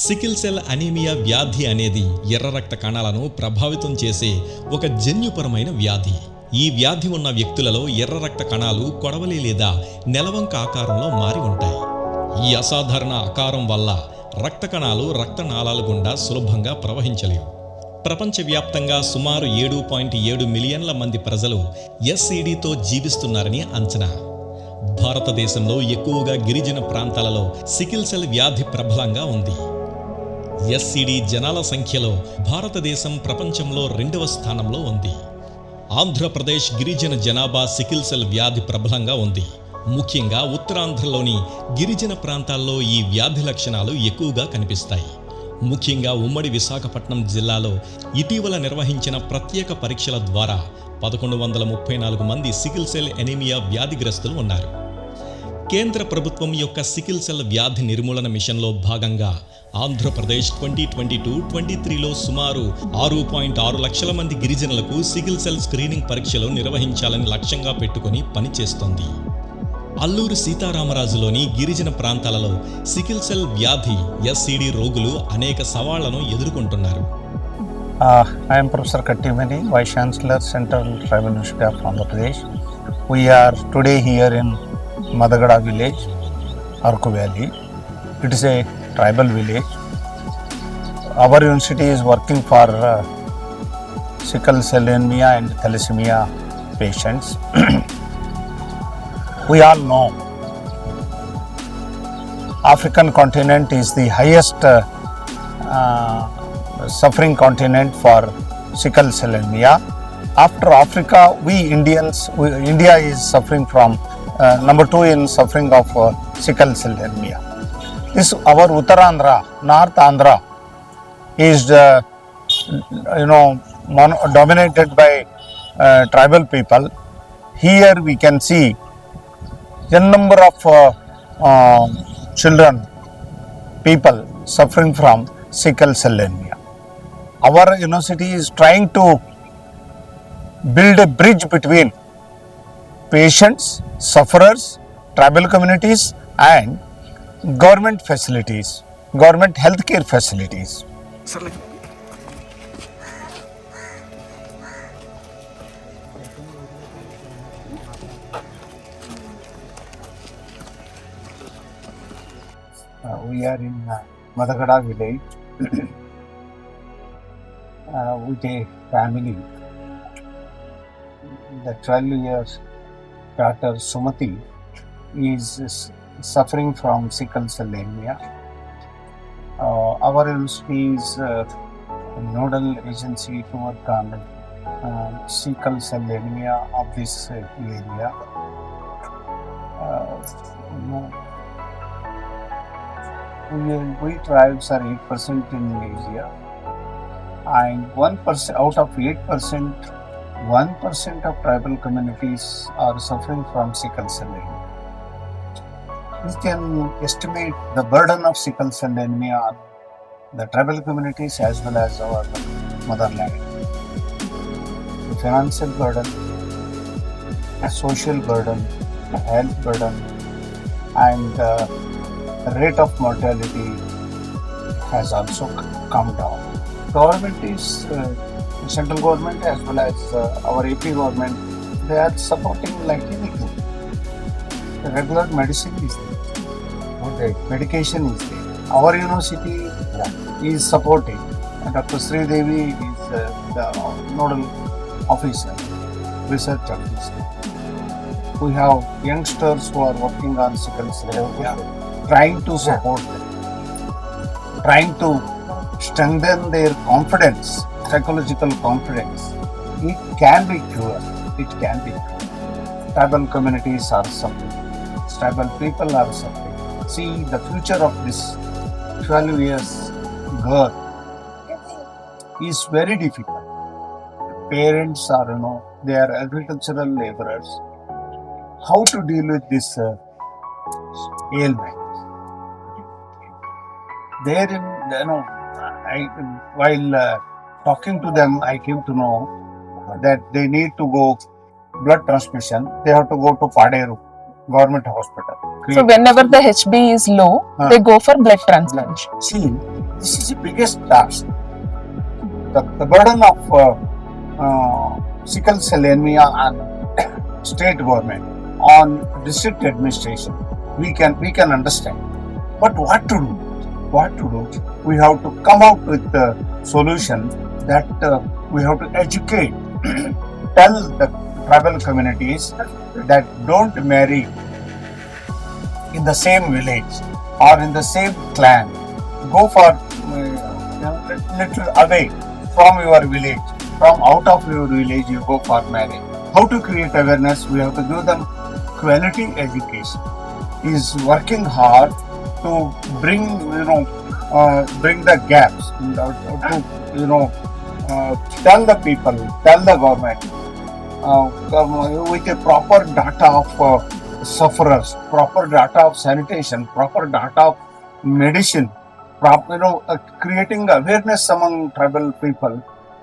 Sickle cell anaemia వ్యాధి అనేది ఎర్ర రక్త కణాలను ప్రభావితం చేసే ఒక జన్యుపరమైన వ్యాధి. ఈ వ్యాధి ఉన్న వ్యక్తులలో ఎర్ర రక్త కణాలు కొడవలి లేదా నెలవంక ఆకారంలో మారి ఉంటాయి. ఈ అసాధారణ ఆకారం వల్ల రక్త కణాలు రక్తనాళాల గుండా సులభంగా ప్రవహించలేవు. ప్రపంచవ్యాప్తంగా సుమారు 7.7 మిలియన్ల మంది ప్రజలు ఎస్సీడీతో జీవిస్తున్నారని అంచనా. భారతదేశంలో ఎక్కువగా గిరిజన ప్రాంతాలలో సికిల్ సెల్ వ్యాధి ప్రబలంగా ఉంది. ఎస్సీడీ జనాల సంఖ్యలో భారతదేశం ప్రపంచంలో 2వ స్థానంలో ఉంది. ఆంధ్రప్రదేశ్ గిరిజన జనాభా సికిల్ సెల్ వ్యాధి ప్రబలంగా ఉంది. ముఖ్యంగా ఉత్తరాంధ్రలోని గిరిజన ప్రాంతాల్లో ఈ వ్యాధి లక్షణాలు ఎక్కువగా కనిపిస్తాయి. ముఖ్యంగా ఉమ్మడి విశాఖపట్నం జిల్లాలో ఇటీవల నిర్వహించిన ప్రత్యేక పరీక్షల ద్వారా 1134 మంది సికిల్ సెల్ ఎనీమియా వ్యాధిగ్రస్తులు ఉన్నారు. కేంద్ర ప్రభుత్వం యొక్క సికిల్ సెల్ వ్యాధి నిర్మూలన మిషన్లో భాగంగా ఆంధ్రప్రదేశ్ 2022-23లో సుమారు 6.6 లక్షల మంది గిరిజనులకు సికిల్ సెల్ స్క్రీనింగ్ పరీక్షలు నిర్వహించాలని లక్ష్యంగా పెట్టుకుని పనిచేస్తోంది. అల్లూరు సీతారామరాజులోని గిరిజన ప్రాంతాలలో సికిల్ సెల్ వ్యాధి ఎస్సీడీ రోగులు అనేక సవాళ్లను ఎదుర్కొంటున్నారు. I am Professor Kattimani, Vice Chancellor, Central Tribal University of Andhra Pradesh. We are today here in Madagada village, Arakuvalley. It is a tribal village. Our university is working for sickle cell anemia and thalassemia patients. We all know African continent is the highest suffering continent for sickle cell anemia. After Africa, India is suffering from number 2 in suffering of sickle cell anemia. This our Uttarandhra, North Andhra is dominated by tribal people. Here we can see a number of children, people suffering from sickle cell anemia. Our university is trying to build a bridge between patients, sufferers, tribal communities and government facilities, government healthcare facilities. We are in Madagada village with a family. The 12 years daughter Sumati is suffering from sickle cell anemia. Our university is a nodal agency to work on sickle cell anemia of this area. We tribes are 8% in Asia, and 1% out of 8%, 1% of tribal communities are suffering from sickle cell anemia. We can estimate the burden of sickle cell anemia on the tribal communities as well as our motherland. The financial burden, the social burden, the health burden, and the rate of mortality has also come down. Government is central government as well as our AP government, they are supporting like anything. The regular medicine is there, medication is there. Our university is supporting, and Dr. Sri Devi is the nodal officer, research officer. We have youngsters who are working on sickle cell anemia, trying to support them, trying to strengthen their confidence, psychological confidence. It can be cured. It can be cured. Tribal communities are suffering. Tribal people are suffering. See, the future of this 12 years girl is very difficult. Parents are, they are agricultural laborers. How to deal with this ailment? Therein, while talking to them, I came to know that they need to go blood transmission. They have to go to Paderu government hospital. So whenever the HB is low, they go for blood transfusion. See, This is the biggest task. The burden of sickle cell anemia on state government, on district administration, we can understand. But what to do? What to do? We have to come out with the solution that we have to educate, tell the tribal communities that don't marry in the same village or in the same clan. Go for little away from your village. From out of your village, you go for marriage. How to create awareness? We have to give them quality education. He is working hard to bring the gaps, to tell the people, tell the government with a proper data of sufferers, proper data of sanitation, proper data of medicine, creating awareness among tribal people.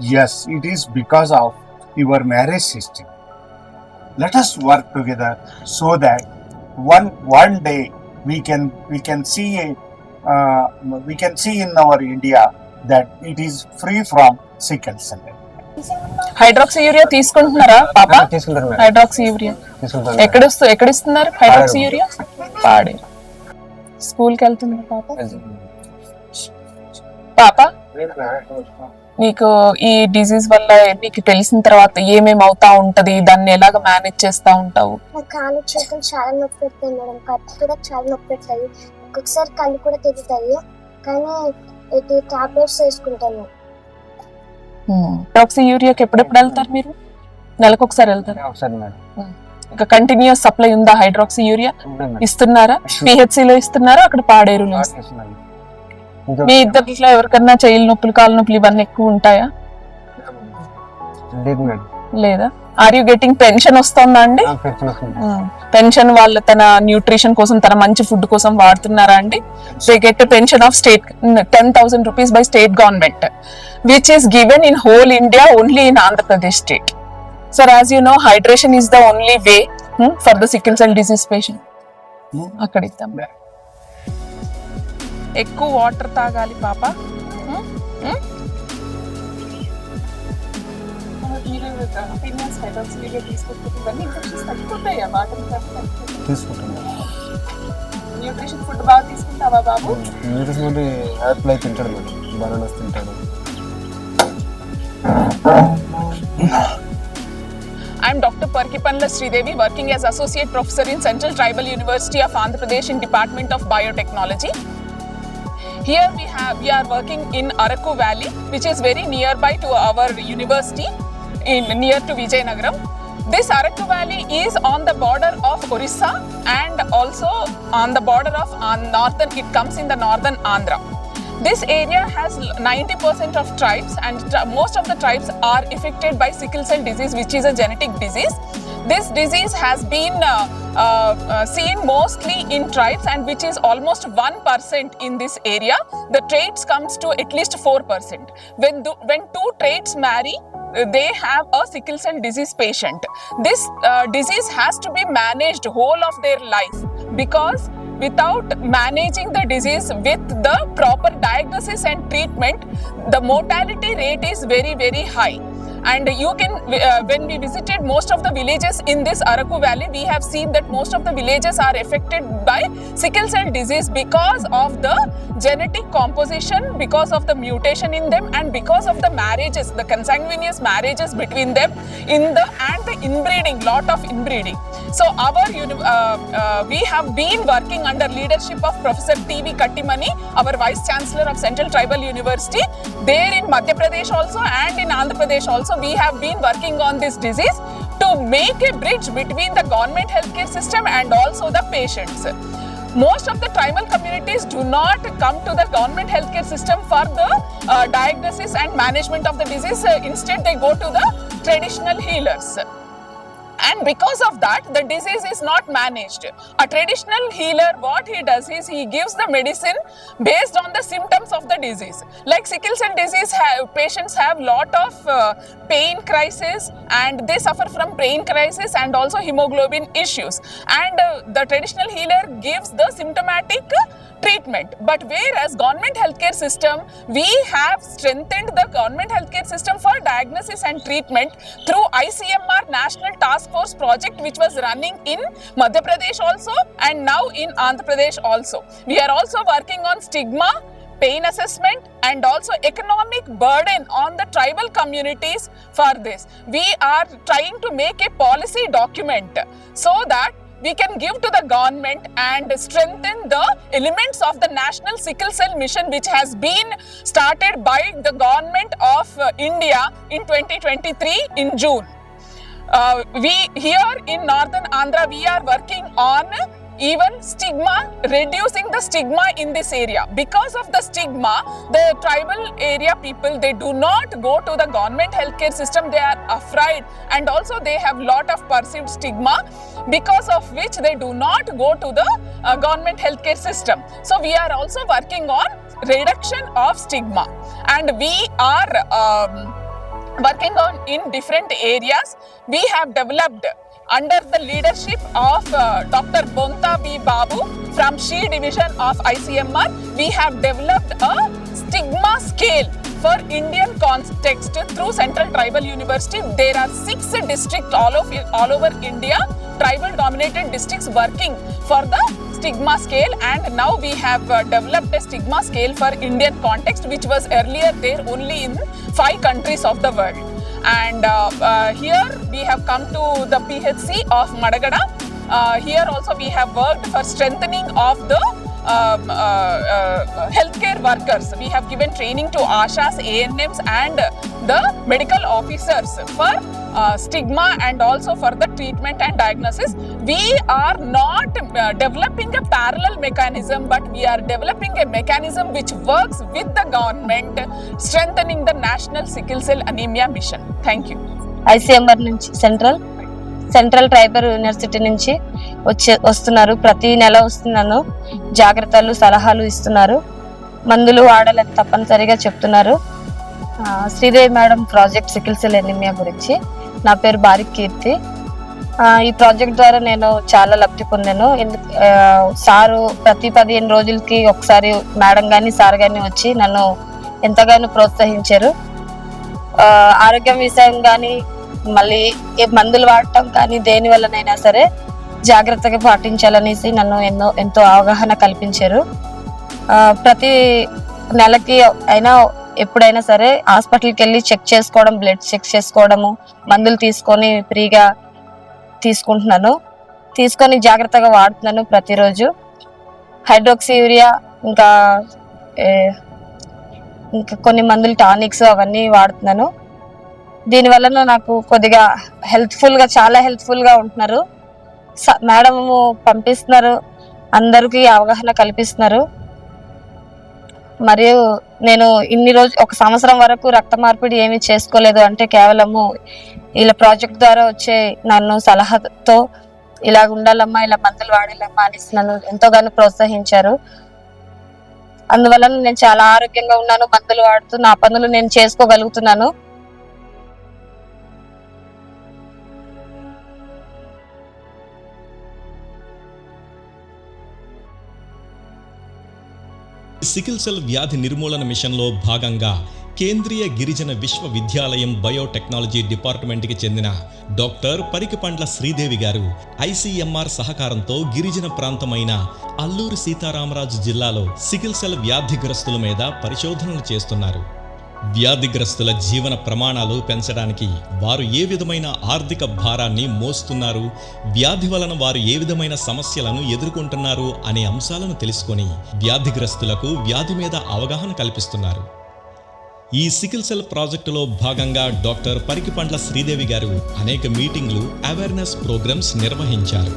Yes, it is because of your marriage system. Let us work together so that one day we can see in our India that it is free from sickle cell. హైడ్రాక్సీయూరియా తీసుకుంటున్నారా పాప? తీసుకుంటారు madam. హైడ్రాక్సీయూరియా తీసుకుంటారు. ఎక్కడ ఇస్తున్నారు హైడ్రాక్సీయూరియా? పాడే. స్కూల్కి వెళ్తుంది పాప? పాప నీకు ఈ డిజీజ్ వల్ల నీకు తెలిసిన తర్వాత ఏమేమి అవుతా ఉంటది, దాన్ని ఎలాగ మేనేజ్ చేస్తా ఉంటావు? కాలు చేతులు చాలా నొప్పి పెడతాయి మేడం, కట్టు కూడా చాలా నొప్పి పెడతాయి, ఒక్కొక్కసారి కళ్ళు కూడా తిరుగుతాయి, కానీ ఇది టాబ్లెట్స్ వేసుకుంటాను. హైడ్రాక్సీయూరియాకి ఎప్పుడెప్పుడు వెళ్తారు మీరు? నెలకు ఒకసారి వెళ్తారు? ఒకసారి మేడం. ఇంకా కంటిన్యూస్ సప్లై ఉందా హైడ్రాక్సీయూరియా? ఇస్తున్నారా? పిహెచ్సిలో ఇస్తున్నారా, అక్కడ పాడేరులో ఇస్తున్నారా? మీ ఇద్దరిలో ఎవరికన్నా చెయ్యి నొప్పులు, కాలు నొప్పులు ఇవన్నీ ఎక్కువ ఉంటాయా? లేదా? ఆర్ యూ గెటింగ్ పెన్షన్ వస్తుందా అండి? పెన్షన్ వాళ్ళ తన న్యూట్రిషన్ కోసం, తన మంచి ఫుడ్ కోసం వాడుతున్నారా అండి? They get pension of state 10,000 rupees by state government, which is given in whole India, only in Andhra Pradesh state. Sir, as you know, hydration is the only way for the sickle cell disease patient. అక్కడ ఇద్దాం. ఎక్కువ water తాగాలి పాప. Nutrition food బాగా తీసుకుంటావా బాబు? Nutrition food Apple తింటాడు madam, bananas తింటాడు. I am Dr. Parkipanla Sridevi, working as Associate Professor in Central Tribal University of Andhra Pradesh in Department of Biotechnology. Here we are working in Arakuvalley, which is very nearby to our university, near to Vijayanagaram. This Arakuvalley is on the border of Orissa and also on the border of northern. It comes in the northern Andhra. This area has 90% of tribes, and most of the tribes are affected by sickle cell disease, which is a genetic disease. This disease has been seen mostly in tribes, and which is almost 1% in this area. The traits comes to at least 4%. When two traits marry, they have a sickle cell disease patient. This disease has to be managed whole of their life, because without managing the disease with the proper diagnosis and treatment, the mortality rate is very, very high. And you can, when we visited most of the villages in this Arakuvalley, we have seen that most of the villages are affected by sickle cell disease because of the genetic composition, because of the mutation in them, and because of the marriages, the consanguineous marriages between them, and the inbreeding, lot of inbreeding. So we have been working under leadership of Professor T.V. Kattimani, our Vice Chancellor of Central Tribal University. There in Madhya Pradesh also and in Andhra Pradesh also, we have been working on this disease to make a bridge between the government healthcare system and also the patients. Most of the tribal communities do not come to the government healthcare system for the diagnosis and management of the disease. Instead, they go to the traditional healers. And because of that, the disease is not managed. A traditional healer, what he does is he gives the medicine based on the symptoms of the disease. Like sickle cell disease, patients have lot of pain crisis, and they suffer from pain crisis and also hemoglobin issues. And the traditional healer gives the symptomatic treatment. But whereas government healthcare system, we have strengthened the government healthcare system for diagnosis and treatment through ICMR National Task Force project, which was running in Madhya Pradesh also and now in Andhra Pradesh also. We are also working on stigma, pain assessment, and also economic burden on the tribal communities for this. We are trying to make a policy document so that we can give to the government and strengthen the elements of the National Sickle Cell Mission, which has been started by the government of India in 2023 in June. We here in Northern Andhra, we are working on even stigma, reducing the stigma in this area. Because of the stigma, the tribal area people, they do not go to the government healthcare system. They are afraid, and also they have lot of perceived stigma, because of which they do not go to the government healthcare system. So we are also working on reduction of stigma, and we are working on in different areas. We have developed under the leadership of Dr. Bonta B. Babu from She Division of ICMR, we have developed a stigma scale for Indian context through Central Tribal University. There are 6 districts all over India, tribal dominated districts, working for the stigma scale, and now we have developed a stigma scale for Indian context, which was earlier there only in 5 countries of the world. And here we have come to the PHC of Madagada. Here also we have worked for strengthening of the healthcare workers. We have given training to ASHAs, ANMs and the medical officers for stigma and also for the treatment and diagnosis. We are not developing a parallel mechanism, but we are developing a mechanism which works with the government, strengthening the National Sickle Cell Anemia Mission. Thank you. ICMR నుంచి central tribal university నుంచి వస్తున్నారు. ప్రతి నెల వస్తున్నాను. జాగ్రత్తలు సలహాలు ఇస్తున్నారు. మందులు వాడాలని తప్పనిసరిగా చెప్తున్నారు. Sridevi madam project sickle cell anaemia గురించి. నా పేరు బారిక్ కీర్తి. ఈ ప్రాజెక్ట్ ద్వారా నేను చాలా లబ్ధి పొందాను. సారు ప్రతి 15 రోజులకి ఒకసారి మేడం కానీ సార్ కానీ వచ్చి నన్ను ఎంతగానో ప్రోత్సహించారు. ఆరోగ్యం విషయం కానీ, మళ్ళీ మందులు వాడటం కానీ, దేని వల్లనైనా సరే జాగ్రత్తగా పాటించాలనేసి నన్ను ఎంతో అవగాహన కల్పించారు. ప్రతి నెలకి అయినా ఎప్పుడైనా సరే హాస్పిటల్కి వెళ్ళి చెక్ చేసుకోవడం, బ్లడ్ చెక్ చేసుకోవడము, మందులు తీసుకొని ఫ్రీగా తీసుకుంటున్నాను. తీసుకొని జాగ్రత్తగా వాడుతున్నాను ప్రతిరోజు. హైడ్రోక్సీ యూరియా ఇంకా కొన్ని మందులు, టానిక్స్ అవన్నీ వాడుతున్నాను. దీనివల్ల నాకు కొద్దిగా చాలా హెల్ప్ఫుల్గా ఉంటున్నారు. మేడము పంపిస్తున్నారు, అందరికీ అవగాహన కల్పిస్తున్నారు. మరియు నేను ఇన్ని రోజు 1 సంవత్సరం వరకు రక్త మార్పిడి ఏమీ చేసుకోలేదు. అంటే కేవలము ఇలా ప్రాజెక్ట్ ద్వారా వచ్చే నన్ను సలహాతో ఇలా ఉండాలమ్మా, ఇలా మందులు వాడాలమ్మా అని నన్ను ఎంతోగానో ప్రోత్సహించారు. అందువల్ల నేను చాలా ఆరోగ్యంగా ఉన్నాను. మందులు వాడుతూ నా పనులు నేను చేసుకోగలుగుతున్నాను. సికిల్ సెల్ వ్యాధి నిర్మూలన మిషన్లో భాగంగా కేంద్రీయ గిరిజన విశ్వవిద్యాలయం బయోటెక్నాలజీ డిపార్ట్మెంట్కి చెందిన డాక్టర్ పరికిపండ్ల శ్రీదేవి గారు ఐసీఎంఆర్ సహకారంతో గిరిజన ప్రాంతమైన అల్లూరి సీతారామరాజు జిల్లాలో సికిల్ సెల్ వ్యాధిగ్రస్తుల మీద పరిశోధనలు చేస్తున్నారు. వ్యాధిగ్రస్తుల జీవన ప్రమాణాలు పెంచడానికి వారు ఏ విధమైన ఆర్థిక భారాన్ని మోస్తున్నారు, వ్యాధి వలన వారు ఏ విధమైన సమస్యలను ఎదుర్కొంటున్నారు అనే అంశాలను తెలుసుకొని వ్యాధిగ్రస్తులకు వ్యాధి మీద అవగాహన కల్పిస్తున్నారు. ఈ సికిల్ సెల్ ప్రాజెక్టులో భాగంగా డాక్టర్ పరికిపండ్ల శ్రీదేవి గారు అనేక మీటింగ్లు, అవేర్నెస్ ప్రోగ్రామ్స్ నిర్వహించారు.